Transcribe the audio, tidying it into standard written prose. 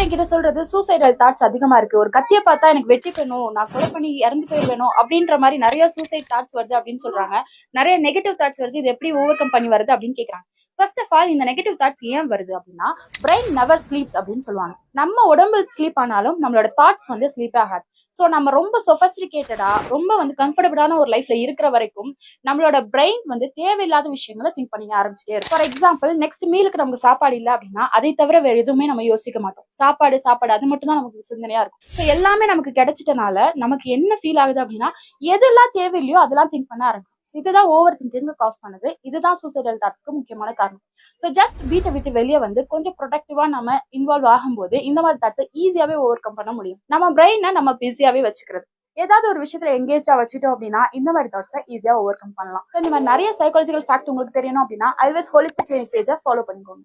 என்கிட்ட சொல்றது suicidal thoughts அதிகமா இருக்கு. ஒரு கத்தியை பார்த்தா எனக்கு வெட்டி போயணும், நான் கொலை பண்ணி இறந்து போயிடுவேணும் அப்படின்ற மாதிரி நிறைய சூசைட் தாட்ஸ் வருது அப்படின்னு சொல்றாங்க. நிறைய நெகட்டிவ் தாட்ஸ் வருது. இது எப்படி ஓவர் கம் பண்ணி வருது அப்படின்னு கேக்குறாங்க. ஃபர்ஸ்ட் ஆஃப் ஆல், இந்த நெகட்டிவ் தாட்ஸ் ஏன் வருது அப்படின்னா, பிரெயின் நெவர் ஸ்லீப்ஸ் அப்படின்னு சொல்லுவாங்க. நம்ம உடம்பு ஸ்லீப் ஆனாலும் நம்மளோட தாட்ஸ் வந்து ஸ்லீப் ஆகாது. ஸோ நம்ம ரொம்ப சொஃபஸ்டிகேட்டடா, ரொம்ப வந்து கம்ஃபர்டபுளான ஒரு லைஃப்ல இருக்கிற வரைக்கும் நம்மளோட பிரெயின் வந்து தேவையில்லாத விஷயங்களை திங்க் பண்ணி ஆரம்பிச்சிட்டே இருக்கும். ஃபார் எக்ஸாம்பிள், நெக்ஸ்ட் மீலுக்கு நமக்கு சாப்பாடு இல்லை அப்படின்னா அதை தவிர வேற எதுவுமே நம்ம யோசிக்க மாட்டோம். சாப்பாடு சாப்பாடு அது மட்டும் தான் நமக்கு சிந்தனையா இருக்கும். ஸோ எல்லாமே நமக்கு கிடைச்சிட்டனால நமக்கு என்ன ஃபீல் ஆகுது அப்படின்னா, எதெல்லாம் தேவையில்லையோ அதெல்லாம் திங்க் பண்ண ஆரம்பிக்கும். இதுதான் ஓவர் திங்கிங் காஸ் பண்ணுது. இதுதான் சூசைடல் தாட்க்கு முக்கியமான காரணம். ஸோ ஜஸ்ட் வீட்டை விட்டு வெளியே வந்து கொஞ்சம் ப்ரொடக்டிவா நம்ம இன்வால்வ் ஆகும்போது இந்த மாதிரி தாட்ஸை ஈஸியாவே ஓவர் கம் பண்ண முடியும். நம்ம பிரெயினை நம்ம பிஸியாவே வச்சுக்கிறது, ஏதாவது ஒரு விஷயத்துல எங்கேஜா வச்சுட்டோம் அப்படின்னா இந்த மாதிரி தாட்ஸை ஈஸியா ஓவர் கம் பண்ணலாம். இந்த மாதிரி நிறைய சைக்காலஜிக்கல் ஃபேக்ட் உங்களுக்கு தெரியணும் அப்படின்னா ஆல்வேஸ் ஹோலிஸ்டிக் கிளினிக் பேஜை ஃபாலோ பண்ணிக்கோங்க.